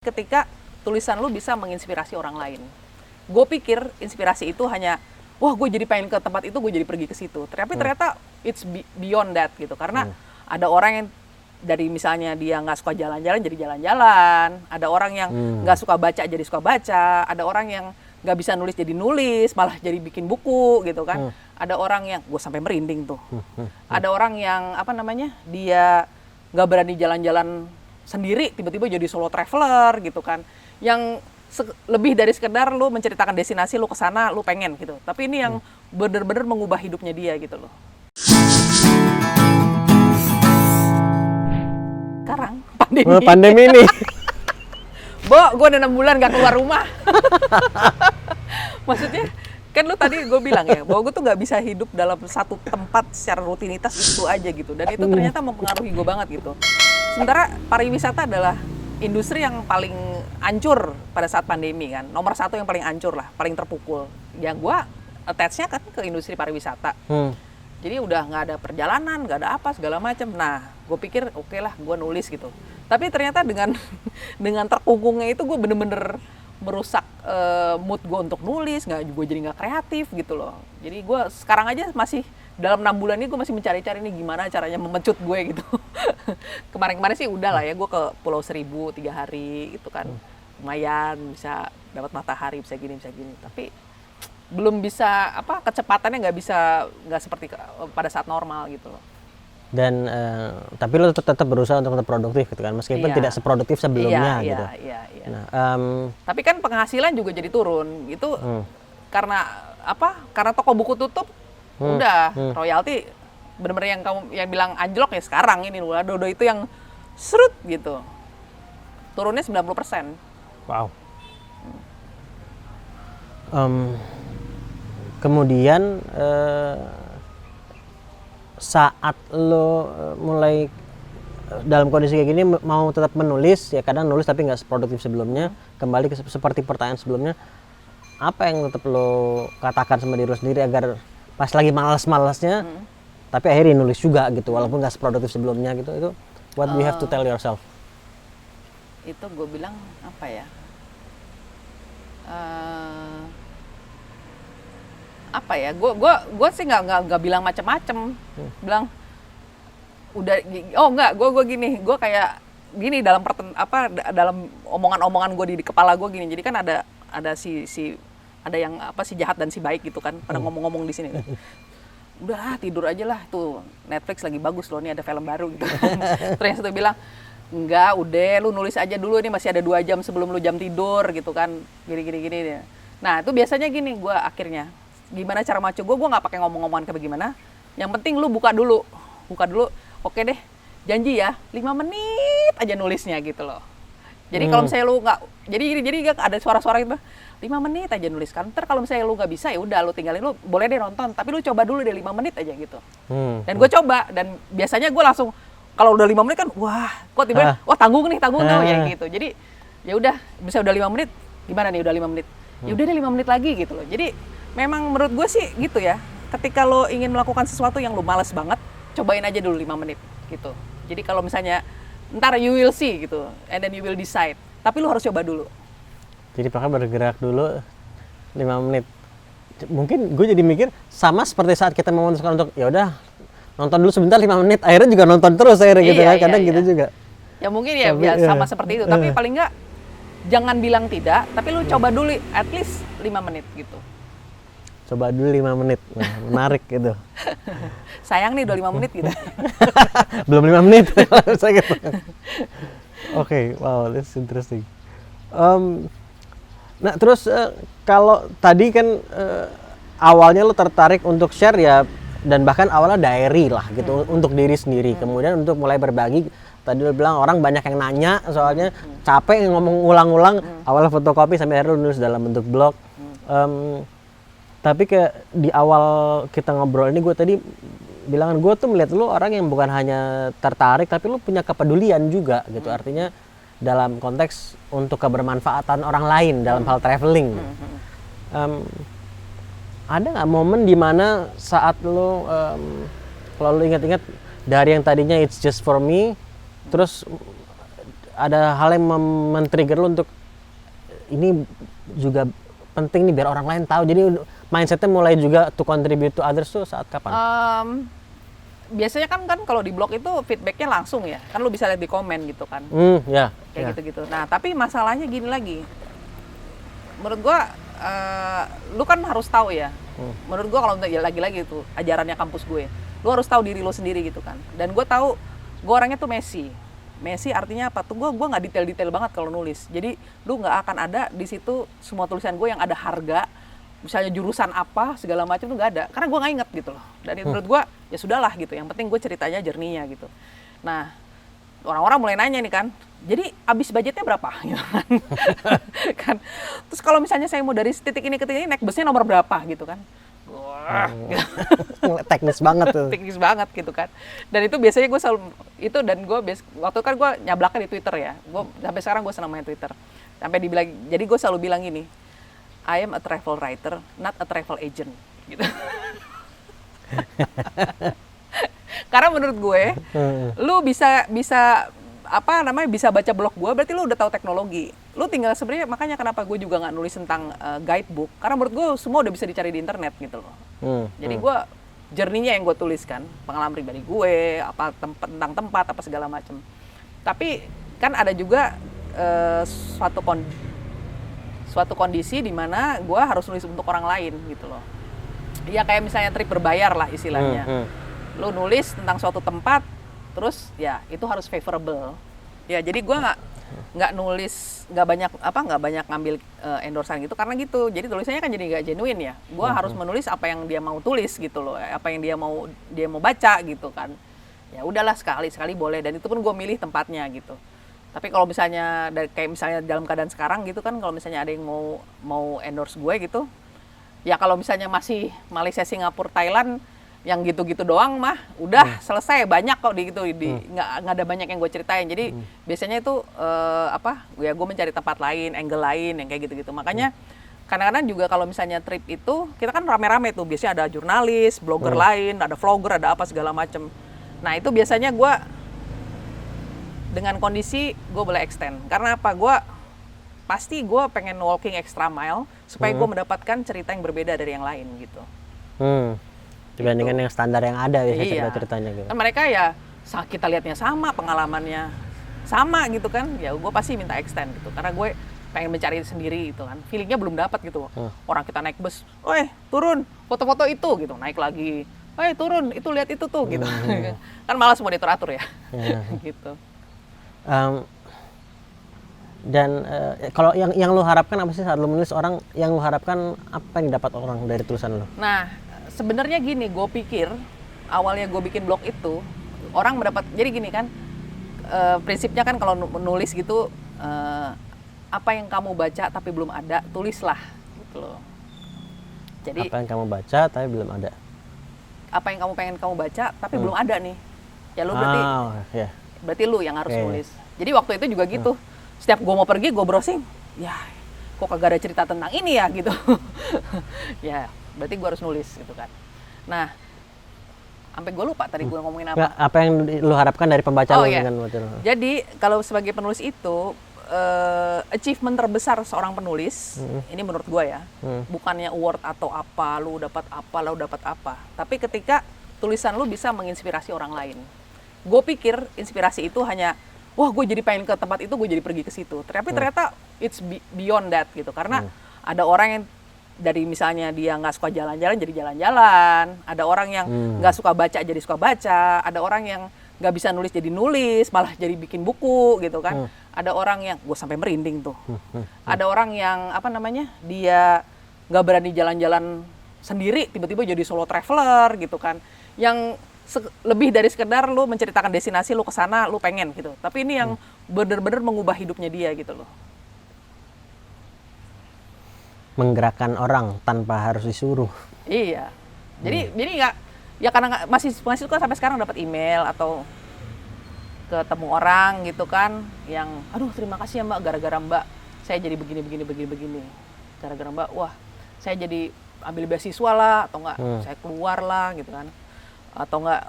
Ketika tulisan lu bisa menginspirasi orang lain. Gue pikir inspirasi itu hanya, wah gue jadi pengen ke tempat itu, gue jadi pergi ke situ. Tapi ternyata it's beyond that gitu. Karena ada orang yang dari misalnya dia nggak suka jalan-jalan jadi jalan-jalan. Ada orang yang nggak suka baca jadi suka baca. Ada orang yang nggak bisa nulis jadi nulis, malah jadi bikin buku gitu kan. Ada orang yang, gue sampai merinding tuh. Ada orang yang apa namanya, dia nggak berani jalan-jalan sendiri, tiba-tiba jadi solo traveler gitu kan, yang lebih dari sekedar lu menceritakan destinasi lu ke sana, lu pengen gitu, tapi ini yang bener-bener mengubah hidupnya dia gitu loh. Sekarang pandemi ini Bo, gue udah 6 bulan gak keluar rumah. Maksudnya kan lu tadi gue bilang ya, bahwa gue tuh gak bisa hidup dalam satu tempat secara rutinitas itu aja gitu, dan itu ternyata mempengaruhi gue banget gitu. Sementara pariwisata adalah industri yang paling hancur pada saat pandemi kan. Nomor satu yang paling hancur lah, paling terpukul. Yang gue attach-nya kan ke industri pariwisata. Jadi udah nggak ada perjalanan, nggak ada apa, segala macam. Nah, gue pikir oke lah gue nulis gitu. Tapi ternyata dengan terkungkungnya itu gue bener-bener merusak mood gue untuk nulis, gue jadi nggak kreatif gitu loh. Jadi gue sekarang aja masih dalam 6 bulan ini gue masih mencari-cari nih gimana caranya memecut gue gitu. Kemarin-kemarin sih udah lah ya, gue ke Pulau Seribu 3 hari itu kan lumayan, bisa dapat matahari, bisa gini. Tapi belum bisa kecepatannya nggak seperti pada saat normal gitu loh. Dan tapi lo tetap berusaha untuk tetap produktif gitu kan, meskipun tidak seproduktif sebelumnya gitu. Iya. Nah, tapi kan penghasilan juga jadi turun itu karena karena toko buku tutup. Udah royalti bener-bener yang kamu yang bilang anjlok ya sekarang ini udah Dodo itu yang serut gitu turunnya 90%. Wow. Kemudian saat lo mulai dalam kondisi kayak gini mau tetap menulis ya, kadang nulis tapi nggak seproduktif sebelumnya, kembali ke seperti pertanyaan sebelumnya, apa yang tetap lo katakan sama diri lo sendiri agar pas lagi malas-malasnya tapi akhirnya nulis juga gitu walaupun nggak seproduktif sebelumnya gitu, itu what do you have to tell yourself? Itu gue bilang apa ya, gue sih nggak bilang macem-macem, bilang udah gue gini, gue kayak gini dalam dalam omongan-omongan gue di kepala gue gini. Jadi kan ada ada yang si jahat dan si baik gitu kan, pada ngomong-ngomong di sini. Udah tidur aja lah, tuh Netflix lagi bagus loh, nih ada film baru gitu. Terus yang satu bilang, enggak, udah lu nulis aja dulu, ini masih ada 2 jam sebelum lu jam tidur gitu kan, gini. Nah itu biasanya gini, gue akhirnya gimana cara macu gue nggak pakai ngomong-ngomongan kayak bagaimana, yang penting lu buka dulu, oke deh, janji ya 5 menit aja nulisnya gitu loh. Jadi kalau misalnya lu nggak, jadi ada suara-suara itu 5 menit aja nuliskan. Ntar kalau misalnya lu nggak bisa ya udah lu tinggalin, lu boleh deh nonton, tapi lu coba dulu deh 5 menit aja gitu. Dan gue coba, dan biasanya gue langsung kalau udah 5 menit kan wah kok tiba-tiba wah tanggung nih ya gitu. Jadi ya udah bisa udah 5 menit, gimana nih udah 5 menit? Ya udah deh 5 menit lagi gitu loh. Jadi memang menurut gue sih gitu ya. Ketika lo ingin melakukan sesuatu yang lo males banget, cobain aja dulu 5 menit gitu. Jadi kalau misalnya ntar you will see gitu, and then you will decide. Tapi lo harus coba dulu. Jadi pakai bergerak dulu 5 menit. Mungkin gue jadi mikir sama seperti saat kita memutuskan untuk ya udah nonton dulu sebentar 5 menit, akhirnya juga nonton terus akhirnya gitu kan, kadang gitu juga. Ya mungkin ya sama seperti itu, tapi paling enggak jangan bilang tidak, tapi lu coba dulu at least 5 menit gitu. Coba dulu 5 menit, nah, menarik gitu. Sayang nih udah 5 menit gitu. Belum 5 menit. Gitu. Oke, wow, that's interesting. Nah terus kalau tadi kan awalnya lo tertarik untuk share ya, dan bahkan awalnya diary lah gitu untuk diri sendiri. Kemudian untuk mulai berbagi, tadi lo bilang orang banyak yang nanya soalnya capek ngomong ulang-ulang, awalnya fotokopi sampai akhirnya lo nulis dalam bentuk blog. Tapi di awal kita ngobrol ini gue tadi bilang gue tuh melihat lo orang yang bukan hanya tertarik tapi lo punya kepedulian juga gitu, artinya dalam konteks untuk kebermanfaatan orang lain dalam hal traveling. Ada nggak momen di mana saat lo kalau lo ingat-ingat dari yang tadinya it's just for me, terus ada hal yang men-trigger lu untuk ini juga penting nih biar orang lain tahu. Jadi mindsetnya mulai juga to contribute to others tuh saat kapan? Biasanya kan kalau di blog itu feedbacknya langsung ya, kan lu bisa lihat di komen gitu kan, Ya. kayak gitu-gitu. Nah tapi masalahnya gini lagi, menurut gua lu kan harus tahu ya. Menurut gua kalau ya lagi-lagi itu ajarannya kampus gue, lu harus tahu diri lu sendiri gitu kan. Dan gue tahu gue orangnya tuh Messi artinya apa tuh, gue nggak detail-detail banget kalau nulis. Jadi lu nggak akan ada di situ semua tulisan gue yang ada harga, misalnya jurusan apa segala macam tuh nggak ada, karena gue nggak inget gitu loh. Dan menurut gue ya sudahlah gitu, yang penting gue ceritanya jerninya gitu. Nah orang-orang mulai nanya nih kan, jadi habis budgetnya berapa gitu kan. Terus kalau misalnya saya mau dari titik ini ke titik ini naik busnya nomor berapa gitu kan. Wah, Teknis banget tuh. teknis banget gitu kan. Dan itu biasanya gue selalu itu, dan gue waktu kan gue nyablaknya di Twitter ya. Gue sampai sekarang gue senang main Twitter. Sampai dibilang, jadi gue selalu bilang gini, I am a travel writer, not a travel agent gitu. Karena menurut gue, lu bisa bisa baca blog gue, berarti lu udah tahu teknologi. Lu tinggal sebenarnya, makanya kenapa gue juga nggak nulis tentang guidebook, karena menurut gue semua udah bisa dicari di internet gitu loh. Jadi gue journey-nya yang gue tuliskan, pengalaman pribadi gue, tentang tempat apa segala macam. Tapi kan ada juga suatu kondisi di mana gue harus nulis untuk orang lain gitu loh. Ya kayak misalnya trip berbayar lah istilahnya. Lu nulis tentang suatu tempat, terus ya itu harus favorable. Ya jadi gue nggak nulis, nggak banyak ngambil endorsan gitu karena gitu. Jadi tulisannya kan jadi nggak genuine ya. Gue harus menulis apa yang dia mau tulis gitu loh, apa yang dia mau baca gitu kan. Ya udahlah sekali boleh, dan itu pun gue milih tempatnya gitu. Tapi kalau misalnya kayak misalnya dalam keadaan sekarang gitu kan, kalau misalnya ada yang mau endorse gue gitu, ya kalau misalnya masih Malaysia, Singapura, Thailand, yang gitu-gitu doang mah udah selesai, banyak kok nggak ada banyak yang gue ceritain. Jadi biasanya itu ya gue mencari tempat lain, angle lain yang kayak gitu-gitu. Makanya kadang-kadang juga kalau misalnya trip itu kita kan rame-rame tuh, biasanya ada jurnalis, blogger lain, ada vlogger, ada apa segala macem. Nah itu biasanya gue dengan kondisi gue boleh extend, karena apa, pasti gue pengen walking extra mile supaya gue mendapatkan cerita yang berbeda dari yang lain gitu. Dibandingkan Gitu. yang standar yang ada ya, Iya. ceritanya gitu. Kan mereka ya kita lihatnya sama, pengalamannya sama gitu kan, ya gue pasti minta extend gitu, karena gue pengen mencari sendiri gitu kan, feelingnya belum dapat gitu. Orang kita naik bus, turun foto-foto itu gitu, naik lagi, turun itu lihat itu tuh gitu. Kan malah semua diatur-atur ya. Gitu. Dan kalau yang lu harapkan apa sih saat lu menulis, orang yang lu harapkan apa yang didapat orang dari tulisan lu? Nah sebenarnya gini, gue pikir awalnya gue bikin blog itu orang mendapat, jadi gini kan, prinsipnya kan kalau nulis gitu, apa yang kamu baca tapi belum ada, tulislah gitu loh. Jadi apa yang kamu baca tapi belum ada, apa yang kamu pengen kamu baca tapi belum ada nih, ya lu berarti lu yang harus nulis. Jadi waktu itu juga gitu, setiap gue mau pergi gue browsing, ya kok kagak ada cerita tentang ini ya gitu. Ya berarti gue harus nulis gitu kan. Nah sampai gue lupa tadi gue ngomongin apa. Apa yang lu harapkan dari pembaca lu dengan baca lu? Jadi kalau sebagai penulis itu achievement terbesar seorang penulis, ini menurut gue ya, bukannya award atau apa, lu dapat apa, tapi ketika tulisan lu bisa menginspirasi orang lain. Gue pikir inspirasi itu hanya, wah gue jadi pengen ke tempat itu, gue jadi pergi ke situ. Tapi ternyata it's beyond that gitu, karena ada orang yang dari misalnya dia nggak suka jalan-jalan jadi jalan-jalan, ada orang yang nggak suka baca jadi suka baca, ada orang yang nggak bisa nulis jadi nulis, malah jadi bikin buku gitu kan. Ada orang yang, gue sampai merinding tuh, ada orang yang dia nggak berani jalan-jalan sendiri, tiba-tiba jadi solo traveler gitu kan, yang lebih dari sekedar lu menceritakan destinasi lu ke sana, lu pengen gitu, tapi ini yang bener-bener mengubah hidupnya dia gitu loh. Menggerakkan orang tanpa harus disuruh. Iya. Jadi nggak, ya karena masih suka sampai sekarang dapat email atau ketemu orang gitu kan, yang aduh terima kasih ya Mbak, gara-gara Mbak saya jadi begini. Gara-gara Mbak, wah saya jadi ambil beasiswa lah, atau enggak saya keluar lah gitu kan, atau enggak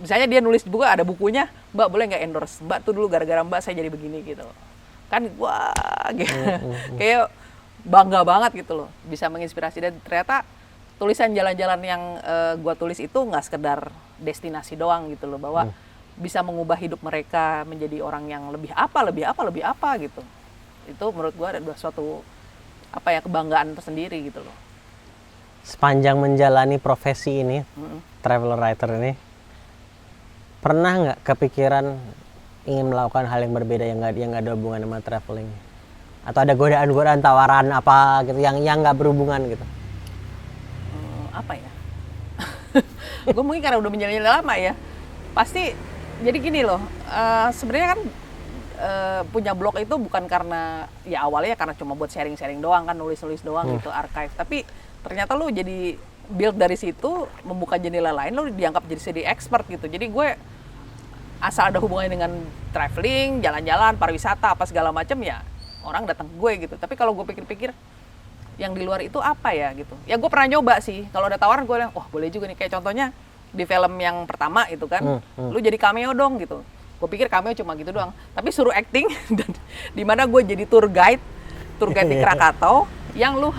misalnya dia nulis buku, ada bukunya, Mbak boleh nggak endorse? Mbak tuh dulu gara-gara Mbak saya jadi begini gitu. Kan wah gitu. Kayak bangga banget gitu loh, bisa menginspirasi. Dan ternyata tulisan jalan-jalan yang gua tulis itu nggak sekedar destinasi doang gitu loh, bahwa bisa mengubah hidup mereka menjadi orang yang lebih apa gitu. Itu menurut gua ada suatu kebanggaan tersendiri gitu loh. Sepanjang menjalani profesi ini, travel writer ini, pernah nggak kepikiran ingin melakukan hal yang berbeda yang nggak ada hubungan sama traveling? Atau ada godaan-godaan, tawaran apa gitu yang nggak berhubungan gitu? Apa ya? Gue mungkin karena udah menjalani lama ya. Pasti jadi gini loh. Sebenarnya kan punya blog itu bukan karena ya awalnya karena cuma buat sharing-sharing doang kan, nulis-nulis doang gitu, archive. Tapi ternyata lu jadi build dari situ, membuka jendela lain, lu dianggap jadi expert gitu. Jadi gue asal ada hubungannya dengan traveling, jalan-jalan, pariwisata, apa segala macam ya orang datang ke gue gitu. Tapi kalau gue pikir-pikir yang di luar itu apa ya gitu. Ya gue pernah nyoba sih. Kalau ada tawaran gue bilang, wah boleh juga nih. Kayak contohnya di film yang pertama itu kan, lu jadi cameo dong gitu. Gue pikir cameo cuma gitu doang. Tapi suruh acting dan di mana gue jadi tour guide di Krakatau yang lu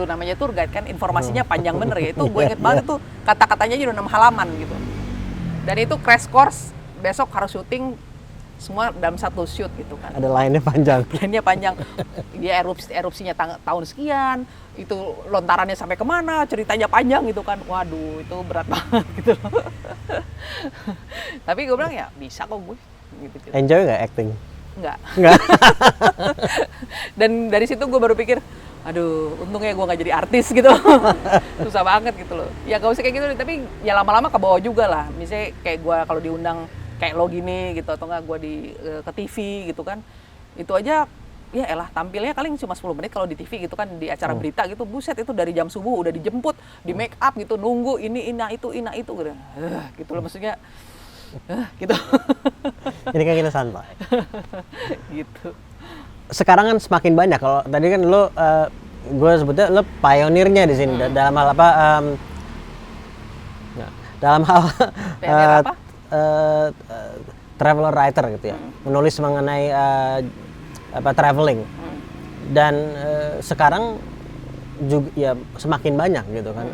namanya tour guide kan, informasinya panjang bener ya. Itu gue inget banget tuh, kata-katanya aja udah 6 halaman gitu. Dan itu crash course, besok harus syuting semua dalam satu shoot gitu kan. Ada lainnya panjang. Lainnya panjang. Dia erupsinya tahun sekian, itu lontarannya sampai kemana, ceritanya panjang gitu kan. Waduh, itu berat banget gitu loh. Tapi gue bilang ya bisa kok gue. Gitu. Enjoy nggak acting? Enggak. Enggak. Dan dari situ gue baru pikir, aduh, untungnya gue nggak jadi artis gitu. Susah banget gitu loh. Ya gak usah kayak gitu, tapi ya lama-lama ke bawah juga lah. Misalnya kayak gue kalau diundang kayak lo gini gitu, atau enggak gue ke TV gitu kan, itu aja ya elah tampilnya paling cuma 10 menit kalau di TV gitu kan, di acara berita gitu, buset itu dari jam subuh udah dijemput, di make up gitu, nunggu ini ina itu gitu gitu loh, maksudnya gitu. Jadi kan kita santai. Gitu. Sekarang kan semakin banyak. Kalau tadi kan lo gue sebutnya lo pionirnya di sini dalam hal apa? Dalam hal apa? Traveler writer gitu ya, menulis mengenai traveling. Dan sekarang juga ya semakin banyak gitu kan.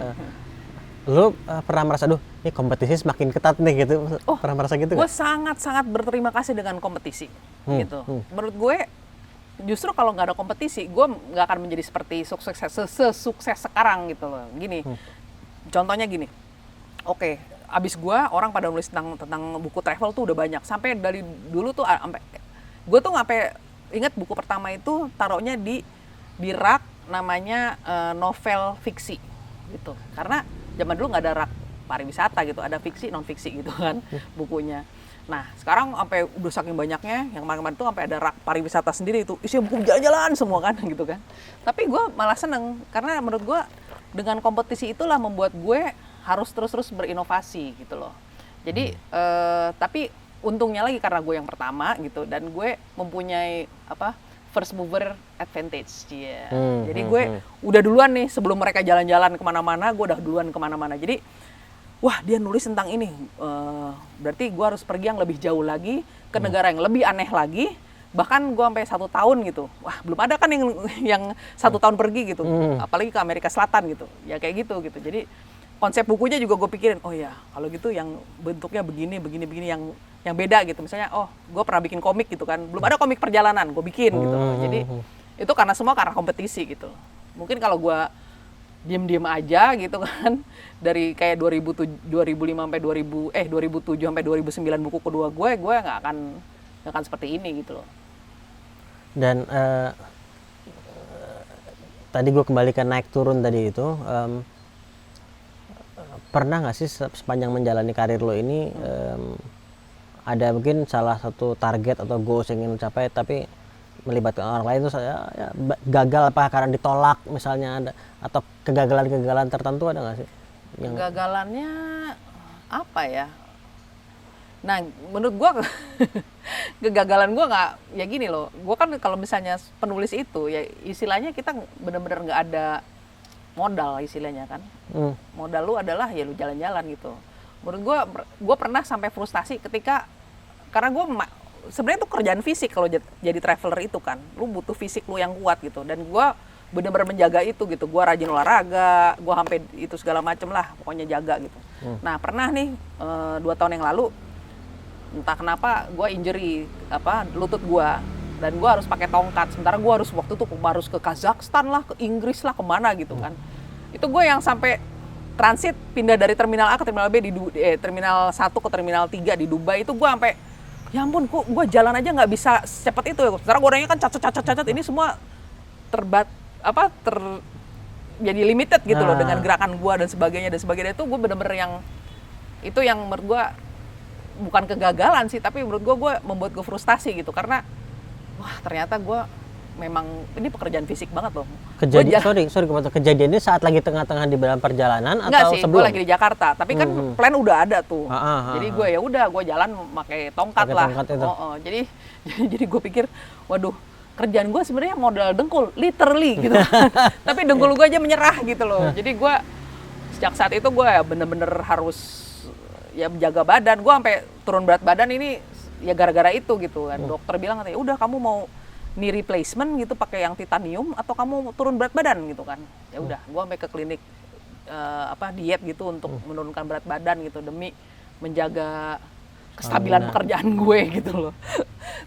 Lu pernah merasa, duh ini kompetisi semakin ketat nih gitu? Pernah merasa gitu? Gue sangat-sangat berterima kasih dengan kompetisi gitu. Menurut gue justru kalau nggak ada kompetisi, gue nggak akan menjadi seperti sukses sekarang gitu loh. Gini, contohnya gini, oke, abis gue orang pada nulis tentang buku travel tuh udah banyak. Sampai dari dulu tuh gue tuh sampai ingat buku pertama itu taruhnya di rak namanya novel fiksi gitu. Karena zaman dulu nggak ada rak pariwisata gitu, ada fiksi non fiksi gitu kan bukunya. Nah sekarang sampai udah saking banyaknya, yang kemarin-kemarin tuh sampai ada rak pariwisata sendiri itu isinya buku jalan-jalan semua kan gitu kan. Tapi gue malah seneng karena menurut gue dengan kompetisi itulah membuat gue harus terus-terus berinovasi gitu loh. Jadi tapi untungnya lagi karena gue yang pertama gitu, dan gue mempunyai first mover advantage. Jadi gue udah duluan nih, sebelum mereka jalan-jalan kemana-mana, gue udah duluan kemana-mana. Jadi wah dia nulis tentang ini, berarti gue harus pergi yang lebih jauh lagi, ke negara yang lebih aneh lagi. Bahkan gue sampai 1 tahun gitu, wah belum ada kan yang 1 tahun pergi gitu, apalagi ke Amerika Selatan gitu, ya kayak gitu. Jadi konsep bukunya juga gue pikirin, oh ya kalau gitu yang bentuknya begini yang beda gitu. Misalnya, oh gue pernah bikin komik gitu kan, belum ada komik perjalanan, gue bikin gitu. Jadi itu karena kompetisi gitu. Mungkin kalau gue diem-diem aja gitu kan, dari kayak 2005 sampai 2007 sampai 2009 buku kedua gue nggak akan seperti ini gitu loh. Dan tadi gue kembalikan naik turun tadi itu. Pernah nggak sih sepanjang menjalani karir lo ini ada mungkin salah satu target atau goals yang ingin lo capai tapi melibatkan orang lain tuh saya gagal apa karena ditolak misalnya, ada atau kegagalan tertentu ada nggak sih? Kegagalannya apa ya? Nah menurut gue kegagalan gue nggak ya gini loh, gue kan kalau misalnya penulis itu ya istilahnya kita benar-benar nggak ada modal istilahnya kan. Modal lu adalah ya lu jalan-jalan gitu. Menurut gue pernah sampai frustasi ketika karena gue sebenarnya itu kerjaan fisik kalau jadi traveler itu kan, lu butuh fisik lu yang kuat gitu. Dan gue benar-benar menjaga itu gitu. Gue rajin olahraga, gue sampai itu segala macem lah, pokoknya jaga gitu. Nah pernah nih 2 tahun yang lalu, entah kenapa gue injury lutut gue. Dan gue harus pakai tongkat, sementara gue harus waktu itu harus ke Kazakhstan lah, ke Inggris lah, kemana gitu kan. Itu gue yang sampai transit pindah dari terminal A ke terminal B terminal 1 ke terminal 3 di Dubai itu gue sampai ya ampun, kok gue jalan aja nggak bisa secepat itu ya. Sementara gue orangnya kan cacat, ini semua jadi limited gitu loh dengan gerakan gue dan sebagainya itu gue bener-bener itu yang menurut gue bukan kegagalan sih, tapi menurut gue membuat gue frustasi gitu karena wah ternyata gue memang ini pekerjaan fisik banget loh. Kejadiannya saat lagi tengah-tengah di dalam perjalanan enggak atau sih, sebelum? gue lagi di Jakarta, tapi kan plan udah ada tuh. Jadi gue ya udah gue jalan pakai tongkat lah. Jadi gue pikir, waduh kerjaan gue sebenarnya modal dengkul, literally gitu. Tapi dengkul gue aja menyerah gitu loh. Jadi gue sejak saat itu gue ya bener-bener harus ya menjaga badan. Gue sampai turun berat badan ini ya gara-gara itu gitu kan. Dokter bilang katanya, udah kamu mau knee replacement gitu pakai yang titanium atau kamu turun berat badan gitu kan. Ya udah, gue sampai ke klinik diet gitu untuk menurunkan berat badan gitu demi menjaga kestabilan pekerjaan gue gitu loh.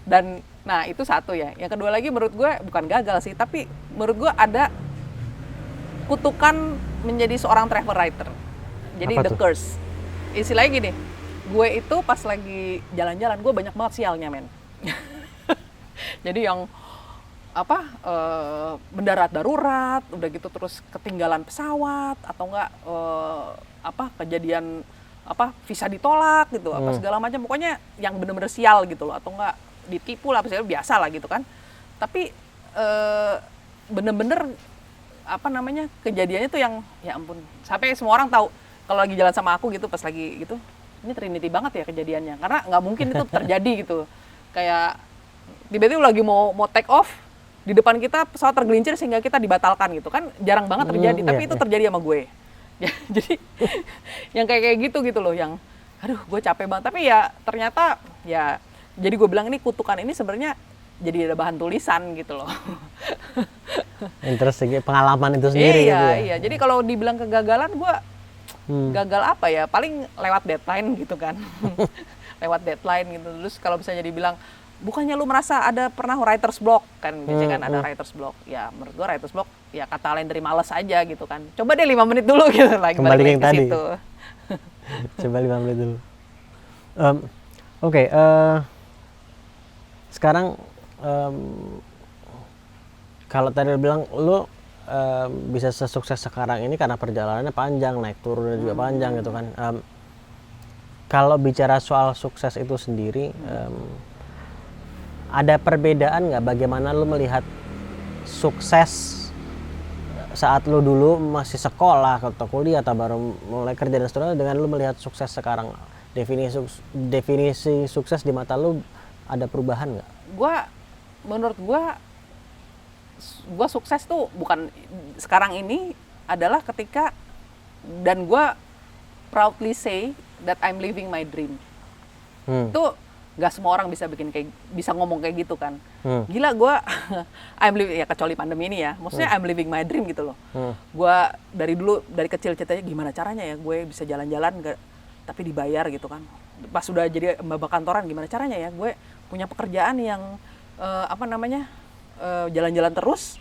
Dan nah itu satu ya. Yang kedua lagi menurut gue bukan gagal sih, tapi menurut gue ada kutukan menjadi seorang travel writer. Jadi Apa the tuh? curse. Istilahnya gini, gue itu pas lagi jalan-jalan gue banyak banget sialnya men. Jadi yang mendarat darurat, udah gitu terus ketinggalan pesawat atau enggak kejadian visa ditolak gitu, apa segala macam, pokoknya yang bener-bener sial gitu loh, atau enggak ditipu lah, biasa lah gitu kan. Tapi bener-bener kejadiannya tuh yang ya ampun, sampai semua orang tahu kalau lagi jalan sama aku gitu pas lagi gitu, ini Trinity banget ya kejadiannya, karena nggak mungkin itu terjadi gitu. Kayak tiba-tiba lagi mau take off, di depan kita pesawat tergelincir sehingga kita dibatalkan gitu kan, jarang banget terjadi, tapi itu terjadi sama gue. Ya, jadi yang kayak gitu loh, yang aduh gue capek banget, tapi ya ternyata ya jadi gue bilang ini kutukan ini sebenarnya jadi ada bahan tulisan gitu loh. Interesting, pengalaman itu sendiri gitu ya. Iya, jadi kalau dibilang kegagalan gue gagal apa ya, paling lewat deadline gitu kan. Lewat deadline gitu. Terus kalau misalnya dibilang bukannya lu merasa ada pernah writer's block kan, biasanya kan ada writer's block. Ya menurut gua writer's block ya kata lain dari malas aja gitu kan. Coba deh 5 menit dulu gitu lagi Kembali balik yang ke tadi. situ. Coba 5 menit dulu. Oke, sekarang kalau tadi lu bilang lu bisa sesukses sekarang ini karena perjalanannya panjang, naik turunnya juga panjang gitu kan. Kalau bicara soal sukses itu sendiri, ada perbedaan nggak bagaimana lu melihat sukses saat lu dulu masih sekolah atau kuliah atau baru mulai kerja dan seterusnya dengan lu melihat sukses sekarang? Definisi sukses di mata lu ada perubahan nggak? Menurut gua sukses tuh bukan sekarang ini, adalah ketika, dan gua proudly say that I'm living my dream. Itu nggak semua orang bisa ngomong kayak gitu kan. Gila gue I'm living, ya kecuali pandemi ini ya, maksudnya I'm living my dream gitu loh. Gue dari kecil ceritanya gimana caranya ya gue bisa jalan-jalan tapi dibayar gitu kan. Pas sudah jadi mbak kantoran, gimana caranya ya gue punya pekerjaan yang jalan-jalan terus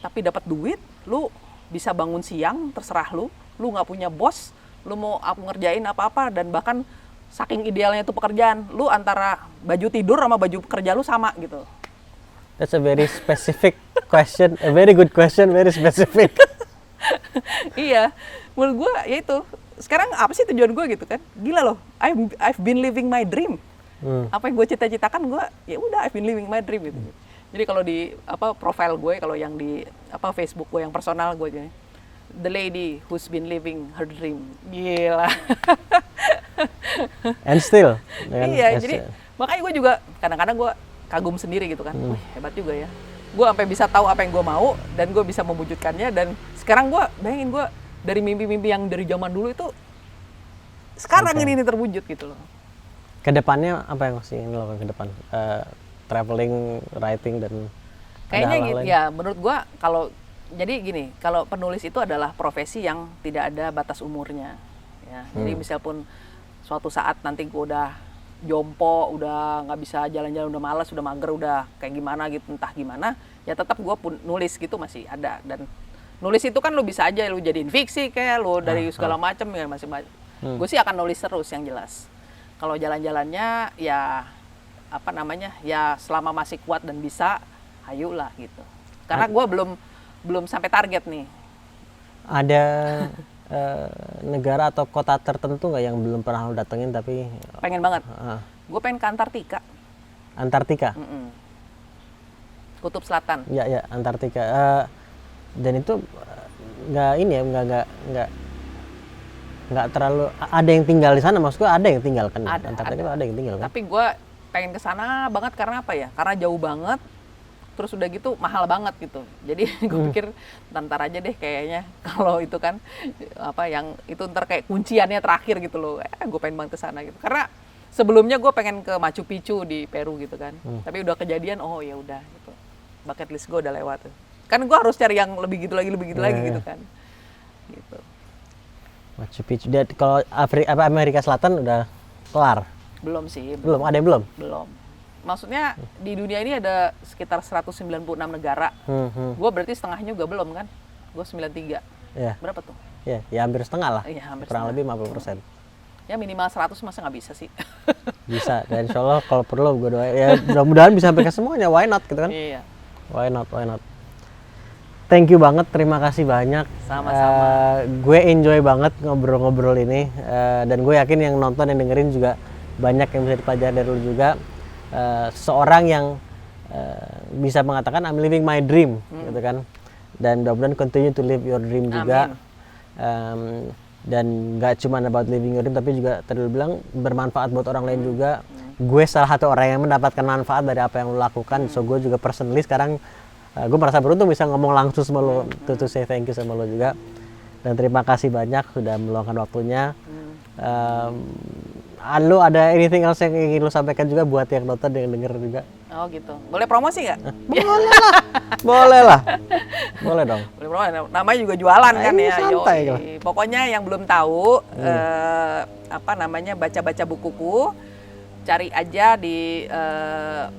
tapi dapat duit, lu bisa bangun siang terserah lu nggak punya bos, lu mau ngerjain apa-apa, dan bahkan saking idealnya itu pekerjaan, lu antara baju tidur sama baju kerja lu sama gitu. That's a very specific question, a very good question, very specific. Iya, menurut gue ya itu. Sekarang apa sih tujuan gue gitu kan? Gila loh, I've been living my dream. Apa yang gue cita-citakan, gue ya udah I've been living my dream gitu. Jadi kalau di profile gue, kalau yang di Facebook gue yang personal gue jadi the lady who's been living her dream. Gila. And still. Iya, jadi makanya gue juga kadang-kadang gue kagum sendiri gitu kan. Wih, hebat juga ya. Gue sampai bisa tahu apa yang gue mau dan gue bisa mewujudkannya. Dan sekarang gue bayangin, gue dari mimpi-mimpi yang dari zaman dulu itu sekarang ini terwujud gitu loh. Kedepannya apa yang masih ingin lo lakukan ke depan? Traveling, writing, dan ada Kayaknya hal-hal gitu, lain? ya menurut gua kalau jadi gini, kalau penulis itu adalah profesi yang tidak ada batas umurnya. Ya, jadi misal pun suatu saat nanti gua udah jompo, udah nggak bisa jalan-jalan, udah malas, udah mager, udah kayak gimana gitu, entah gimana, ya tetap gua pun nulis gitu masih ada. Dan nulis itu kan lu bisa aja lu jadiin fiksi kayak lu dari segala macam ya masih. Gue sih akan nulis terus yang jelas. Kalau jalan-jalannya ya apa namanya ya selama masih kuat dan bisa, ayolah gitu. Karena gue belum sampai target nih. Ada negara atau kota tertentu nggak yang belum pernah lo datengin tapi Pengen banget. Gue pengen ke Antartika. Antartika? Kutub Selatan. Ya, Antartika. Dan itu nggak ini ya, nggak terlalu ada yang tinggal di sana, maksudku ada yang tinggal kan? Antartika itu ada yang tinggal kan? Tapi gue pengen ke sana banget karena apa ya? Karena jauh banget. Terus udah gitu mahal banget gitu. Jadi gue pikir ntar aja deh kayaknya kalau itu kan apa yang itu ntar kayak kunciannya terakhir gitu loh. Gue pengen banget ke sana gitu. Karena sebelumnya gue pengen ke Machu Picchu di Peru gitu kan. Tapi udah kejadian, oh ya udah gitu. Bucket list gue udah lewat tuh. Kan gue harus cari yang lebih gitu lagi gitu kan. Gitu. Machu Picchu. Kalau Amerika Selatan udah kelar? Belum sih. Belum, ada yang belum? Belum. Maksudnya di dunia ini ada sekitar 196 negara. Gue berarti setengahnya juga belum kan? Gue 93. Ya. Berapa tuh? Ya hampir setengah lah. Iya, hampir kurang setengah. lebih 50%. Ya minimal 100 masa nggak bisa sih? Bisa, dan insya Allah kalau perlu gue doain. Ya mudah-mudahan bisa sampai ke semuanya, why not gitu kan? Iya. Why not. Thank you banget, terima kasih banyak. Sama-sama. Gue enjoy banget ngobrol-ngobrol ini. Dan gue yakin yang nonton, yang dengerin juga banyak yang bisa dipelajari dari lu juga. Seorang yang bisa mengatakan I'm living my dream gitu kan, dan mudah-mudahan continue to live your dream juga. Dan nggak cuma about living your dream tapi juga tadi lu bilang bermanfaat buat orang lain juga. Gue salah satu orang yang mendapatkan manfaat dari apa yang lu lakukan, so gue juga personally sekarang gue merasa beruntung bisa ngomong langsung sama lo, to say thank you sama lo juga, dan terima kasih banyak sudah meluangkan waktunya. Lu ada anything else yang ingin lu sampaikan juga buat yang nonton yang denger juga? Oh gitu. Boleh promosi nggak? Boleh lah. Boleh dong. Boleh promosi. Namanya juga jualan kan ini ya. santai Yoi. kok. Pokoknya yang belum tahu apa namanya baca-baca bukuku, cari aja di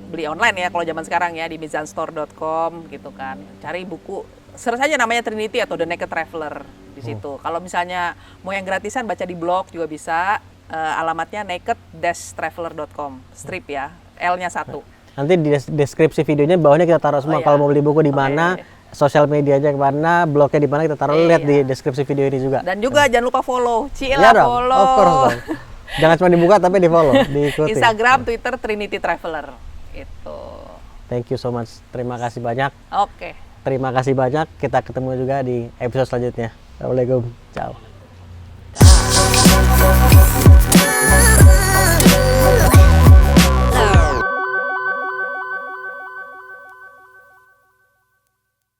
beli online ya kalau zaman sekarang ya di mizanstore.com gitu kan. Cari buku, search aja namanya Trinity atau The Naked Traveler di situ. Kalau misalnya mau yang gratisan baca di blog juga bisa. Alamatnya naked-traveler.com, strip ya, L-nya 1. Nanti di deskripsi videonya bawahnya kita taruh semua. Kalau mau beli buku di mana, sosial medianya kemana, blognya di mana kita taruh. Lihat di deskripsi video ini juga. Dan juga jangan lupa follow, Ya dong, follow. of course dong. Jangan cuma dibuka tapi di follow, diikuti. Instagram, Twitter, Trinity Traveler. Itu. Thank you so much. Terima kasih banyak. Oke. Terima kasih banyak. Kita ketemu juga di episode selanjutnya. Assalamualaikum. Ciao.